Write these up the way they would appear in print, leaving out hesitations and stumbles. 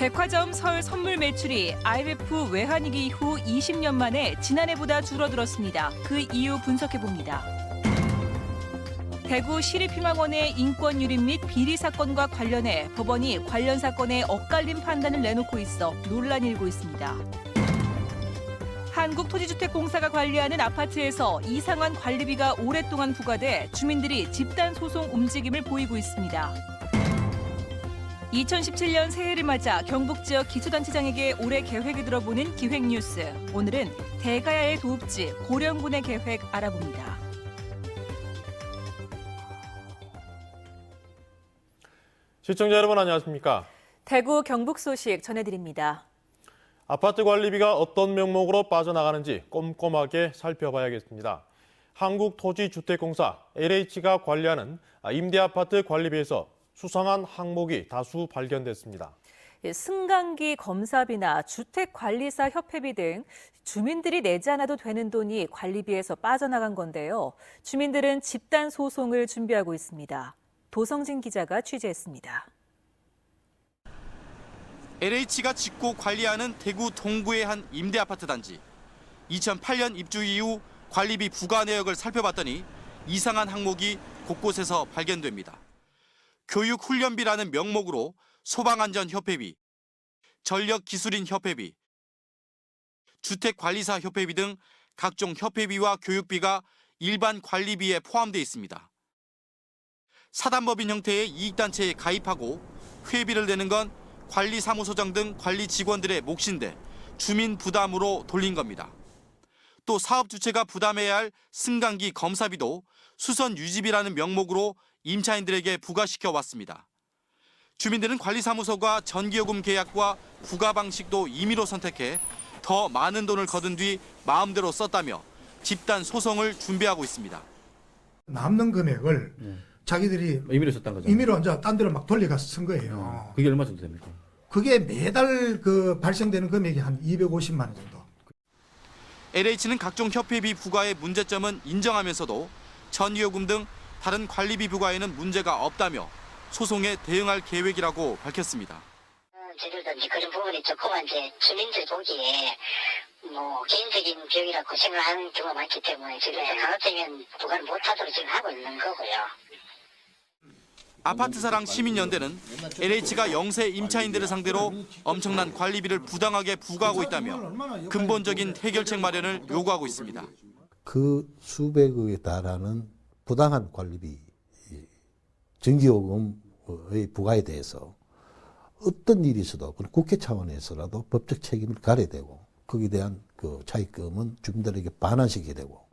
백화점 설 선물 매출이 IMF 외환위기 이후 20년 만에 지난해보다 줄어들었습니다. 그 이유 분석해봅니다. 대구 시립희망원의 인권 유립 및 비리 사건과 관련해 법원이 관련 사건에 엇갈린 판단을 내놓고 있어 논란이 일고 있습니다. 한국토지주택공사가 관리하는 아파트에서 이상한 관리비가 오랫동안 부과돼 주민들이 집단 소송 움직임을 보이고 있습니다. 2017년 새해를 맞아 경북 지역 기초단체장에게 올해 계획을 들어보는 기획뉴스. 오늘은 대가야의 도읍지 고령군의 계획 알아봅니다. 시청자 여러분 안녕하십니까? 대구 경북 소식 전해드립니다. 아파트 관리비가 어떤 명목으로 빠져나가는지 꼼꼼하게 살펴봐야겠습니다. 한국토지주택공사 LH가 관리하는 임대아파트 관리비에서 수상한 항목이 다수 발견됐습니다. 승강기 검사비나 주택관리사 협회비 등 주민들이 내지 않아도 되는 돈이 관리비에서 빠져나간 건데요. 주민들은 집단 소송을 준비하고 있습니다. 도성진 기자가 취재했습니다. LH가 짓고 관리하는 대구 동구의 한 임대아파트 단지. 2008년 입주 이후 관리비 부과 내역을 살펴봤더니 이상한 항목이 곳곳에서 발견됩니다. 교육훈련비라는 명목으로 소방안전협회비, 전력기술인협회비, 주택관리사 협회비 등 각종 협회비와 교육비가 일반 관리비에 포함되어 있습니다. 사단법인 형태의 이익단체에 가입하고 회비를 내는 건 관리사무소장 등 관리 직원들의 몫인데 주민 부담으로 돌린 겁니다. 또 사업주체가 부담해야 할 승강기 검사비도 수선 유지비라는 명목으로 임차인들에게 부과시켜 왔습니다. 주민들은 관리사무소가 전기요금 계약과 부과 방식도 임의로 선택해 더 많은 돈을 거둔 뒤 마음대로 썼다며 집단 소송을 준비하고 있습니다. 남는 금액을 자기들이 임의로 썼다는 거죠. 임의로 이제 딴 데로 막 돌려가서 쓴 거예요. 그게 얼마 정도 됩니까? 그게 매달 발생되는 금액이 한 250만 원 정도. LH는 각종 협회비 부과의 문제점은 인정하면서도 전기요금 등 다른 관리비 부과에는 문제가 없다며 소송에 대응할 계획이라고 밝혔습니다. 저희들도 이제 그런 부분이 조금만 이제 주민들 보기에 개인적인 비용이라고 생각하는 경우가 많기 때문에 저희들도 강압적인 부과를 못하도록 지금 하고 있는 거고요. 아파트사랑 시민연대는 LH가 영세 임차인들을 상대로 엄청난 관리비를 부당하게 부과하고 있다며 근본적인 해결책 마련을 요구하고 있습니다. 그 수백억에 달하는 부당한 관리비, 전기요금의 부과에 대해서 어떤 일이 있어도 국회 차원에서라도 법적 책임을 가려야 되고 거기에 대한 그 차익금은 주민들에게 반환시켜야 되고.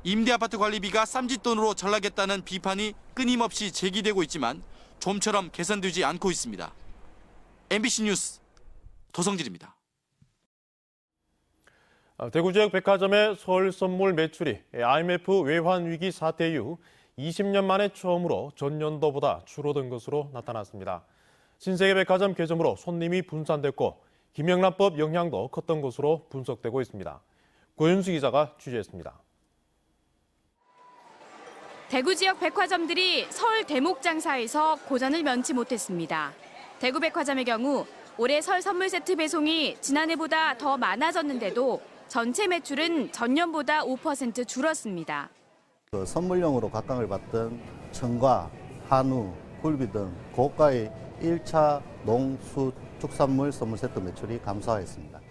임대아파트 관리비가 쌈짓돈으로 전락했다는 비판이 끊임없이 제기되고 있지만 좀처럼 개선되지 않고 있습니다. MBC 뉴스 도성진입니다. 대구 지역 백화점의 설 선물 매출이 IMF 외환위기 사태 이후 20년 만에 처음으로 전년도보다 줄어든 것으로 나타났습니다. 신세계 백화점 개점으로 손님이 분산됐고 김영란법 영향도 컸던 것으로 분석되고 있습니다. 고윤수 기자가 취재했습니다. 대구 지역 백화점들이 설 대목 장사에서 고전을 면치 못했습니다. 대구 백화점의 경우 올해 설 선물 세트 배송이 지난해보다 더 많아졌는데도 전체 매출은 전년보다 5% 줄었습니다. 선물용으로 각광을 받던 청과, 한우, 굴비 등 고가의 1차 농수 축산물 선물 세트 매출이 감소하였습니다.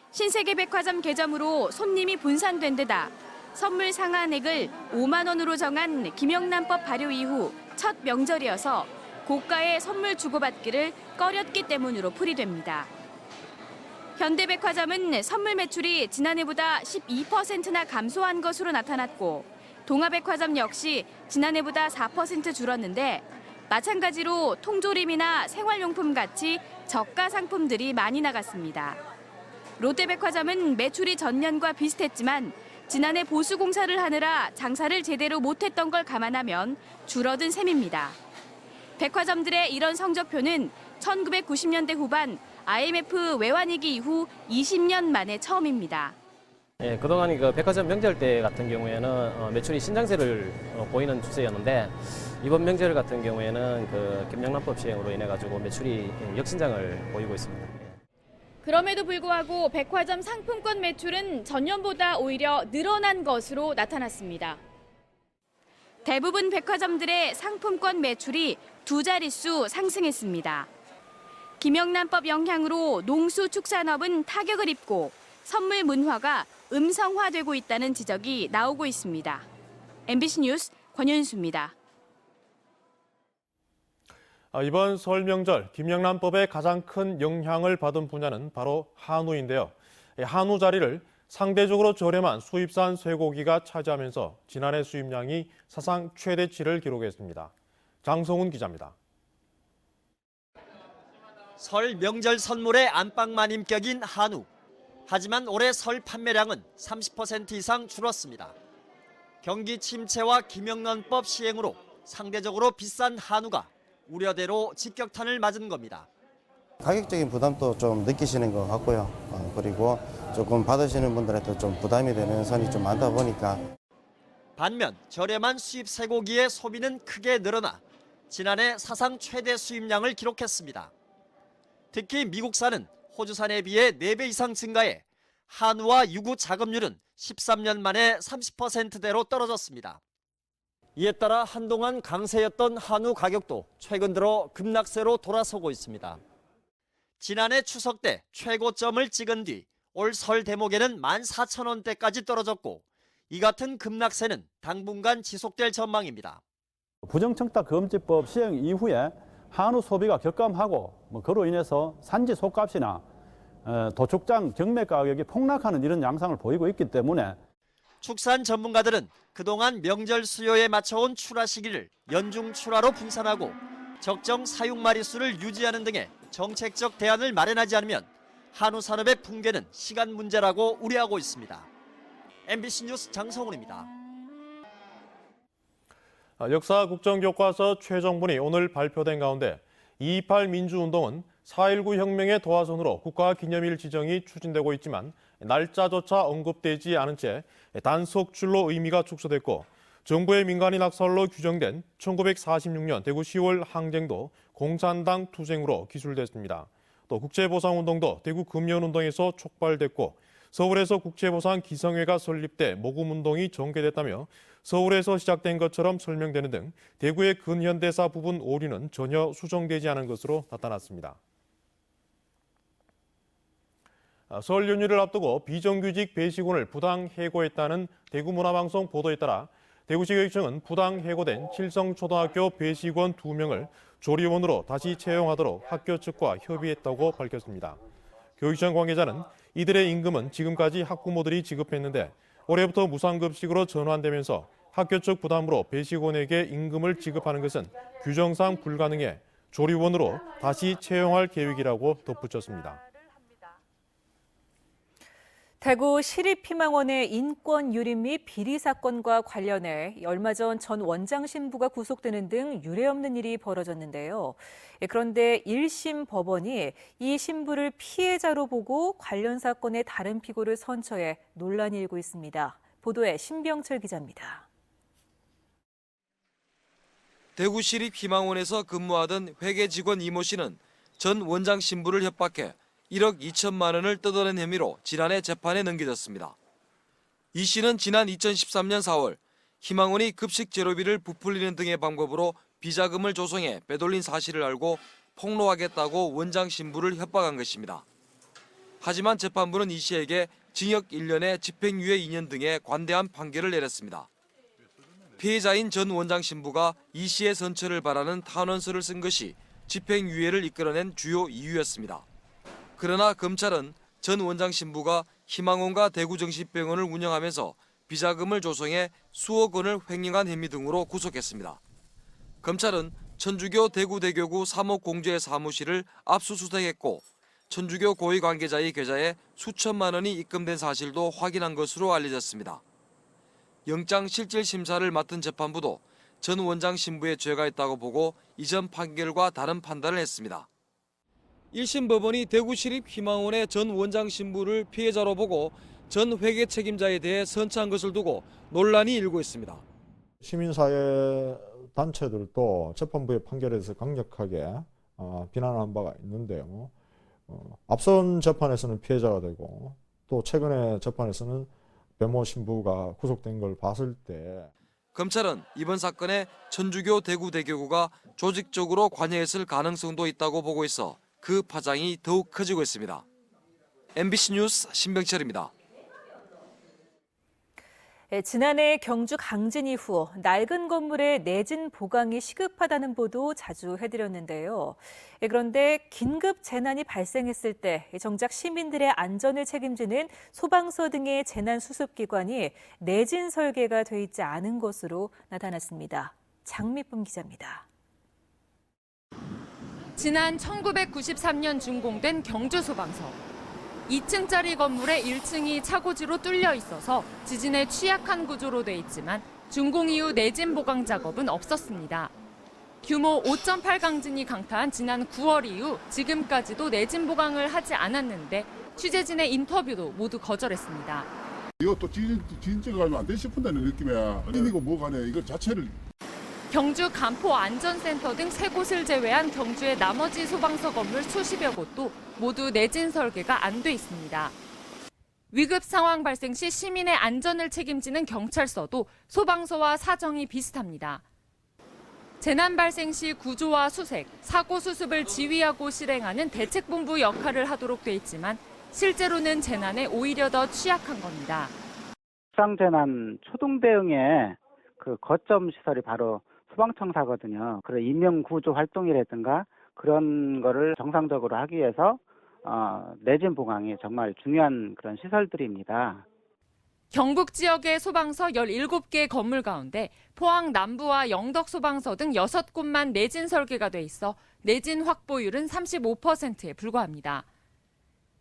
신세계 백화점 개점으로 손님이 분산된 데다 선물 상한액을 5만 원으로 정한 김영란법 발효 이후 첫 명절이어서 고가의 선물 주고받기를 꺼렸기 때문으로 풀이됩니다. 현대백화점은 선물 매출이 지난해보다 12%나 감소한 것으로 나타났고 동아백화점 역시 지난해보다 4% 줄었는데 마찬가지로 통조림이나 생활용품 같이 저가 상품들이 많이 나갔습니다. 롯데백화점은 매출이 전년과 비슷했지만 지난해 보수공사를 하느라 장사를 제대로 못했던 걸 감안하면 줄어든 셈입니다. 백화점들의 이런 성적표는 1990년대 후반 IMF 외환위기 이후 20년 만에 처음입니다. 그동안 백화점 명절 때 같은 경우에는 매출이 신장세를 보이는 추세였는데 이번 명절 같은 경우에는 그 김영란법 시행으로 인해 가지고 매출이 역신장을 보이고 있습니다. 그럼에도 불구하고 백화점 상품권 매출은 전년보다 오히려 늘어난 것으로 나타났습니다. 대부분 백화점들의 상품권 매출이 두 자릿수 상승했습니다. 김영란법 영향으로 농수축산업은 타격을 입고 선물 문화가 음성화되고 있다는 지적이 나오고 있습니다. MBC 뉴스 권윤수입니다. 이번 설 명절 김영란법의 가장 큰 영향을 받은 분야는 바로 한우인데요. 한우 자리를 상대적으로 저렴한 수입산 쇠고기가 차지하면서 지난해 수입량이 사상 최대치를 기록했습니다. 장성훈 기자입니다. 설 명절 선물의 안방마님격인 한우. 하지만 올해 설 판매량은 30% 이상 줄었습니다. 경기 침체와 김영란법 시행으로 상대적으로 비싼 한우가 우려대로 직격탄을 맞은 겁니다. 가격적인 부담도 좀 느끼시는 것 같고요. 그리고 조금 받으시는 분들한테 좀 부담이 되는 선이 좀 많다 보니까. 반면 저렴한 수입 쇠고기의 소비는 크게 늘어나 지난해 사상 최대 수입량을 기록했습니다. 특히 미국산은 호주산에 비해 4배 이상 증가해 한우와 유구 자급률은 13년 만에 30%대로 떨어졌습니다. 이에 따라 한동안 강세였던 한우 가격도 최근 들어 급락세로 돌아서고 있습니다. 지난해 추석 때 최고점을 찍은 뒤 올 설 대목에는 14,000원대까지 떨어졌고 이 같은 급락세는 당분간 지속될 전망입니다. 부정청탁금지법 시행 이후에 한우 소비가 격감하고 그로 인해서 산지 속값이나 도축장 경매 가격이 폭락하는 이런 양상을 보이고 있기 때문에 축산 전문가들은 그동안 명절 수요에 맞춰온 출하 시기를 연중 출하로 분산하고 적정 사육 마리수를 유지하는 등의 정책적 대안을 마련하지 않으면 한우 산업의 붕괴는 시간 문제라고 우려하고 있습니다. MBC 뉴스 장성훈입니다. 역사 국정교과서 최종본이 오늘 발표된 가운데 2.28 민주운동은 4.19 혁명의 도화선으로 국가기념일 지정이 추진되고 있지만 날짜조차 언급되지 않은 채 단속줄로 의미가 축소됐고 정부의 민간인 학살로 규정된 1946년 대구 10월 항쟁도 공산당 투쟁으로 기술됐습니다. 또 국제보상운동도 대구 금연운동에서 촉발됐고 서울에서 국제보상 기성회가 설립돼 모금운동이 전개됐다며 서울에서 시작된 것처럼 설명되는 등 대구의 근현대사 부분 오류는 전혀 수정되지 않은 것으로 나타났습니다. 설 연휴를 앞두고 비정규직 배식원을 부당 해고했다는 대구문화방송 보도에 따라 대구시 교육청은 부당 해고된 칠성초등학교 배식원 2명을 조리원으로 다시 채용하도록 학교 측과 협의했다고 밝혔습니다. 교육청 관계자는 이들의 임금은 지금까지 학부모들이 지급했는데 올해부터 무상급식으로 전환되면서 학교 측 부담으로 배식원에게 임금을 지급하는 것은 규정상 불가능해 조리원으로 다시 채용할 계획이라고 덧붙였습니다. 대구 시립희망원의 인권 유린 및 비리 사건과 관련해 얼마 전 전 원장 신부가 구속되는 등 유례없는 일이 벌어졌는데요. 그런데 1심 법원이 이 신부를 피해자로 보고 관련 사건의 다른 피고를 선처해 논란이 일고 있습니다. 보도에 신병철 기자입니다. 대구시립희망원에서 근무하던 회계 직원 이모 씨는 전 원장 신부를 협박해 1억 2천만 원을 뜯어낸 혐의로 지난해 재판에 넘겨졌습니다. 이 씨는 지난 2013년 4월 희망원이 급식 재료비를 부풀리는 등의 방법으로 비자금을 조성해 빼돌린 사실을 알고 폭로하겠다고 원장 신부를 협박한 것입니다. 하지만 재판부는 이 씨에게 징역 1년에 집행유예 2년 등의 관대한 판결을 내렸습니다. 피해자인 전 원장 신부가 이 씨의 선처를 바라는 탄원서를 쓴 것이 집행유예를 이끌어낸 주요 이유였습니다. 그러나 검찰은 전 원장 신부가 희망원과 대구정신병원을 운영하면서 비자금을 조성해 수억 원을 횡령한 혐의 등으로 구속했습니다. 검찰은 천주교 대구대교구 3호 공주의 사무실을 압수수색했고 천주교 고위 관계자의 계좌에 수천만 원이 입금된 사실도 확인한 것으로 알려졌습니다. 영장실질심사를 맡은 재판부도 전 원장 신부의 죄가 있다고 보고 이전 판결과 다른 판단을 했습니다. 1심 법원이 대구시립희망원의 전 원장 신부를 피해자로 보고 전 회계 책임자에 대해 선처한 것을 두고 논란이 일고 있습니다. 시민사회 단체들도 재판부의 판결에 대해서 강력하게 비난한 바가 있는데요. 앞선 재판에서는 피해자가 되고 또 최근에 재판에서는 배모 신부가 구속된 걸 봤을 때 검찰은 이번 사건에 천주교 대구대교구가 조직적으로 관여했을 가능성도 있다고 보고 있어 그 파장이 더욱 커지고 있습니다. MBC 뉴스 신병철입니다. 지난해 경주 강진 이후 낡은 건물의 내진 보강이 시급하다는 보도 자주 해드렸는데요. 그런데 긴급 재난이 발생했을 때 정작 시민들의 안전을 책임지는 소방서 등의 재난 수습기관이 내진 설계가 돼 있지 않은 것으로 나타났습니다. 장미쁨 기자입니다. 지난 1993년 준공된 경주 소방서. 2층짜리 건물의 1층이 차고지로 뚫려 있어서 지진에 취약한 구조로 돼 있지만 준공 이후 내진 보강 작업은 없었습니다. 규모 5.8 강진이 강타한 지난 9월 이후 지금까지도 내진 보강을 하지 않았는데 취재진의 인터뷰도 모두 거절했습니다. 이거 지진증 가면 안 돼 싶은다는 느낌이야. 이거 뭐가 네 이거 자체를. 경주 간포안전센터 등 3곳을 제외한 경주의 나머지 소방서 건물 수십여 곳도 모두 내진 설계가 안 돼 있습니다. 위급 상황 발생 시 시민의 안전을 책임지는 경찰서도 소방서와 사정이 비슷합니다. 재난 발생 시 구조와 수색, 사고 수습을 지휘하고 실행하는 대책본부 역할을 하도록 돼 있지만 실제로는 재난에 오히려 더 취약한 겁니다. 비상재난 초동 대응의 그 거점 시설이 바로 소방청사거든요. 그런 인명 구조 활동이라든가 그런 거를 정상적으로 하기 위해서 내진 보강이 정말 중요한 그런 시설들입니다. 경북 지역의 소방서 17개 건물 가운데 포항 남부와 영덕 소방서 등 6곳만 내진 설계가 돼 있어 내진 확보율은 35%에 불과합니다.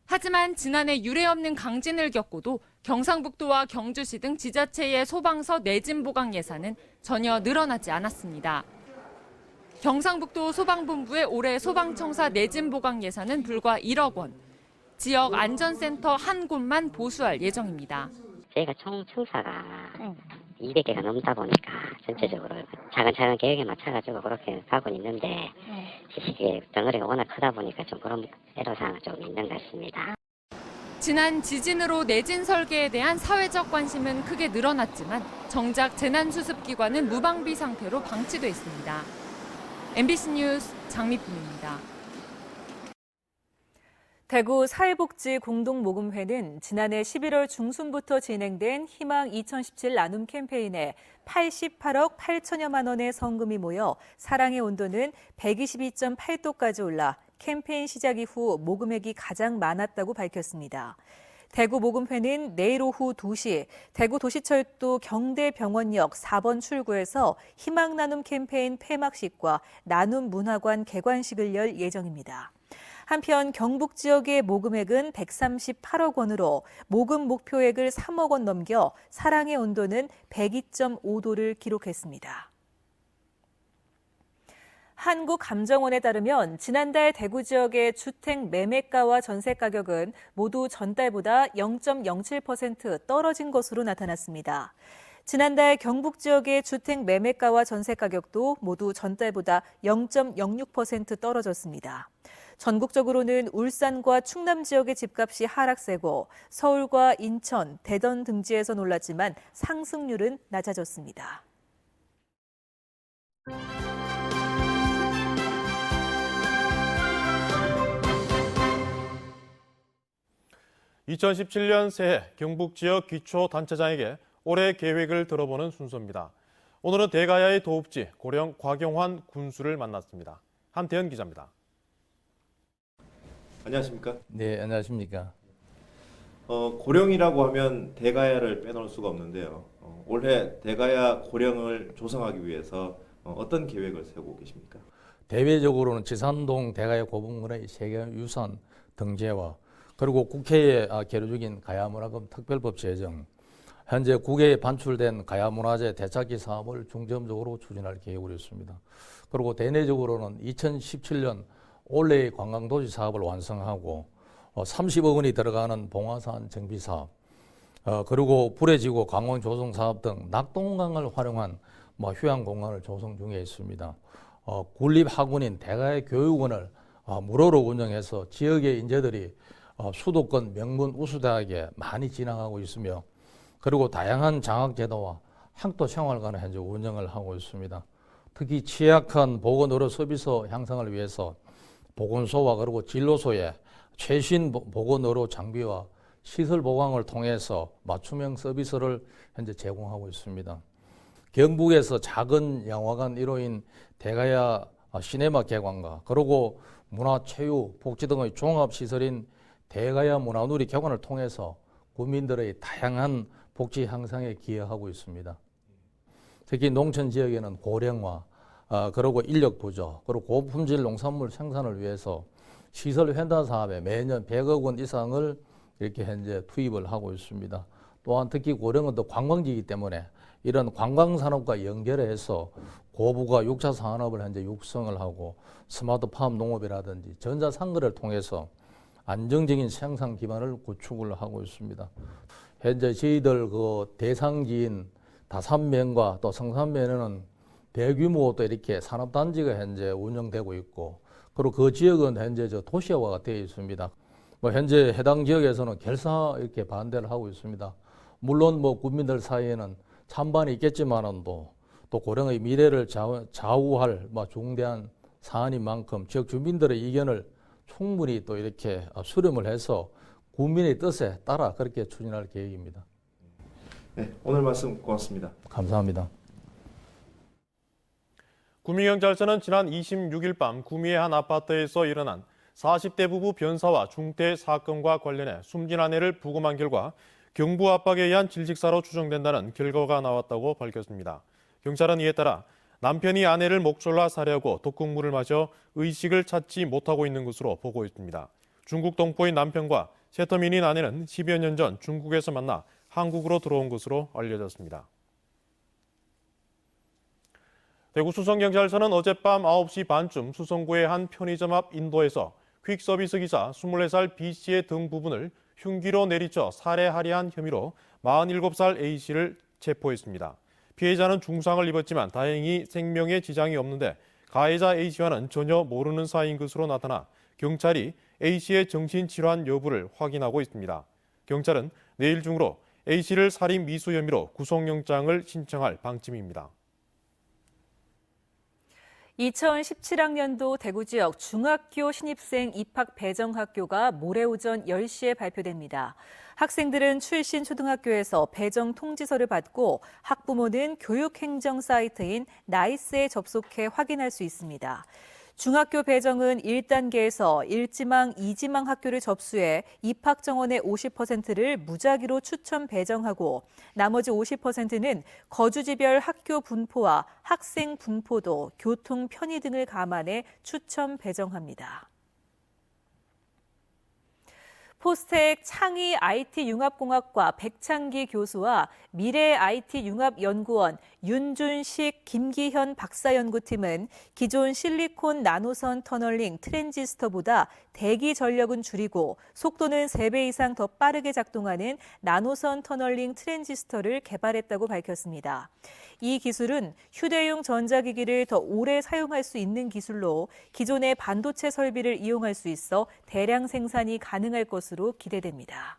하지만 지난해 유례없는 강진을 겪고도 경상북도와 경주시 등 지자체의 소방서 내진 보강 예산은 전혀 늘어나지 않았습니다. 경상북도 소방본부의 올해 소방청사 내진 보강 예산은 불과 1억 원. 지역 안전센터 한 곳만 보수할 예정입니다. 저희가 총 청사가 200개가 넘다 보니까 전체적으로 차근차근 계획에 맞춰가지고 그렇게 가고 있는데 이게 덩어리가 워낙 크다 보니까 좀 그런 애로사항은 좀 있는 것 같습니다. 지난 지진으로 내진 설계에 대한 사회적 관심은 크게 늘어났지만 정작 재난수습기관은 무방비 상태로 방치돼 있습니다. MBC 뉴스 장미쁨입니다. 대구 사회복지공동모금회는 지난해 11월 중순부터 진행된 희망 2017 나눔 캠페인에 88억 8천여만 원의 성금이 모여 사랑의 온도는 122.8도까지 올라 캠페인 시작 이후 모금액이 가장 많았다고 밝혔습니다. 대구 모금회는 내일 오후 2시 대구도시철도 경대병원역 4번 출구에서 희망 나눔 캠페인 폐막식과 나눔 문화관 개관식을 열 예정입니다. 한편 경북 지역의 모금액은 138억 원으로 모금 목표액을 3억 원 넘겨 사랑의 온도는 102.5도를 기록했습니다. 한국감정원에 따르면 지난달 대구 지역의 주택 매매가와 전세 가격은 모두 전달보다 0.07% 떨어진 것으로 나타났습니다. 지난달 경북 지역의 주택 매매가와 전세 가격도 모두 전달보다 0.06% 떨어졌습니다. 전국적으로는 울산과 충남 지역의 집값이 하락세고 서울과 인천, 대전 등지에서 올랐지만 상승률은 낮아졌습니다. 2017년 새해 경북 지역 기초단체장에게 올해 계획을 들어보는 순서입니다. 오늘은 대가야의 도읍지 고령 곽영환 군수를 만났습니다. 한태현 기자입니다. 안녕하십니까? 네, 안녕하십니까? 고령이라고 하면 대가야를 빼놓을 수가 없는데요. 올해 대가야 고령을 조성하기 위해서 어떤 계획을 세우고 계십니까? 대외적으로는 지산동 대가야 고분군의 세계유산 등재와 그리고 국회에 계류 중인 가야문화금 특별법 제정, 현재 국회에 반출된 가야문화재 되찾기 사업을 중점적으로 추진할 계획으로 있습니다. 그리고 대내적으로는 2017년 올해의 관광도시 사업을 완성하고 30억 원이 들어가는 봉화산 정비 사업, 그리고 불해지고 강원 조성 사업 등 낙동강을 활용한 휴양 공간을 조성 중에 있습니다. 군립학원인 대가의 교육원을 무료로 운영해서 지역의 인재들이 수도권 명문 우수대학에 많이 진학하고 있으며, 그리고 다양한 장학제도와 학도 생활관을 현재 운영을 하고 있습니다. 특히 취약한 보건의료 서비스 향상을 위해서 보건소와 그리고 진로소에 최신 보건의료 장비와 시설 보강을 통해서 맞춤형 서비스를 현재 제공하고 있습니다. 경북에서 작은 영화관 1호인 대가야 시네마 개관과 그리고 문화, 체육, 복지 등의 종합시설인 대가야 문화누리 개관을 통해서 국민들의 다양한 복지 향상에 기여하고 있습니다. 특히 농촌 지역에는 고령화, 그리고 인력 부족, 그리고 고품질 농산물 생산을 위해서 시설 현단 사업에 매년 100억 원 이상을 이렇게 현재 투입을 하고 있습니다. 또한 특히 고령은 또 관광지이기 때문에 이런 관광산업과 연결해서 고부가 6차 산업을 현재 육성을 하고 스마트팜 농업이라든지 전자상거래를 통해서 안정적인 생산 기반을 구축을 하고 있습니다. 현재 저희들 그 대상지인 다산면과 또 성산면에는 대규모 또 이렇게 산업단지가 현재 운영되고 있고, 그리고 그 지역은 현재 도시화가 되어 있습니다. 현재 해당 지역에서는 결사 이렇게 반대를 하고 있습니다. 물론 국민들 사이에는 찬반이 있겠지만은 또 고령의 미래를 좌우할 중대한 사안인 만큼 지역 주민들의 의견을 충분히 또 이렇게 수렴을 해서 국민의 뜻에 따라 그렇게 추진할 계획입니다. 네, 오늘 말씀 고맙습니다. 감사합니다. 구미경찰서는 지난 26일 밤 구미의 한 아파트에서 일어난 40대 부부 변사와 중태 사건과 관련해 숨진 아내를 부검한 결과 경부 압박에 의한 질식사로 추정된다는 결과가 나왔다고 밝혔습니다. 경찰은 이에 따라 남편이 아내를 목졸라 살해하고 독극물을 마셔 의식을 찾지 못하고 있는 것으로 보고 있습니다. 중국 동포인 남편과 세터민인 아내는 10여 년 전 중국에서 만나 한국으로 들어온 것으로 알려졌습니다. 대구 수성경찰서는 어젯밤 9시 반쯤 수성구의 한 편의점 앞 인도에서 퀵서비스 기사 24살 B씨의 등 부분을 흉기로 내리쳐 살해하려 한 혐의로 47살 A씨를 체포했습니다. 피해자는 중상을 입었지만 다행히 생명에 지장이 없는데 가해자 A씨와는 전혀 모르는 사이인 것으로 나타나 경찰이 A씨의 정신질환 여부를 확인하고 있습니다. 경찰은 내일 중으로 A씨를 살인 미수 혐의로 구속영장을 신청할 방침입니다. 2017학년도 대구 지역 중학교 신입생 입학 배정 학교가 모레 오전 10시에 발표됩니다. 학생들은 출신 초등학교에서 배정 통지서를 받고 학부모는 교육행정 사이트인 나이스에 접속해 확인할 수 있습니다. 중학교 배정은 1단계에서 1지망, 2지망 학교를 접수해 입학 정원의 50%를 무작위로 추첨 배정하고 나머지 50%는 거주지별 학교 분포와 학생 분포도, 교통 편의 등을 감안해 추첨 배정합니다. 포스텍 창의 IT융합공학과 백창기 교수와 미래 IT융합연구원 윤준식, 김기현 박사연구팀은 기존 실리콘 나노선 터널링 트랜지스터보다 대기 전력은 줄이고 속도는 3배 이상 더 빠르게 작동하는 나노선 터널링 트랜지스터를 개발했다고 밝혔습니다. 이 기술은 휴대용 전자기기를 더 오래 사용할 수 있는 기술로 기존의 반도체 설비를 이용할 수 있어 대량 생산이 가능할 것으로 기대됩니다.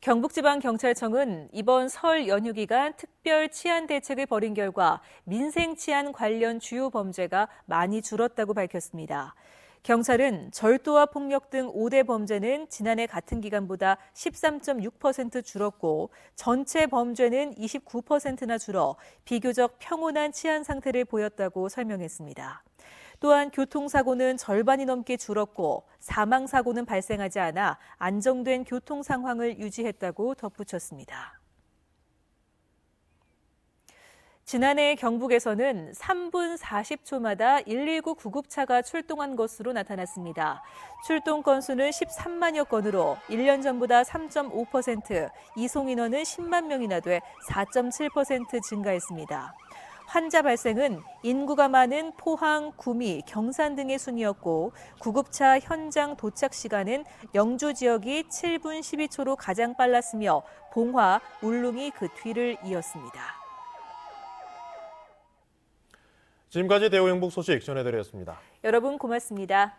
경북지방경찰청은 이번 설 연휴 기간 특별 치안 대책을 벌인 결과 민생 치안 관련 주요 범죄가 많이 줄었다고 밝혔습니다. 경찰은 절도와 폭력 등 5대 범죄는 지난해 같은 기간보다 13.6% 줄었고 전체 범죄는 29%나 줄어 비교적 평온한 치안 상태를 보였다고 설명했습니다. 또한 교통사고는 절반이 넘게 줄었고 사망사고는 발생하지 않아 안정된 교통 상황을 유지했다고 덧붙였습니다. 지난해 경북에서는 3분 40초마다 119 구급차가 출동한 것으로 나타났습니다. 출동 건수는 13만여 건으로 1년 전보다 3.5%, 이송 인원은 10만 명이나 돼 4.7% 증가했습니다. 환자 발생은 인구가 많은 포항, 구미, 경산 등의 순이었고 구급차 현장 도착 시간은 영주 지역이 7분 12초로 가장 빨랐으며 봉화, 울릉이 그 뒤를 이었습니다. 지금까지 대우행복 소식 전해드렸습니다. 여러분 고맙습니다.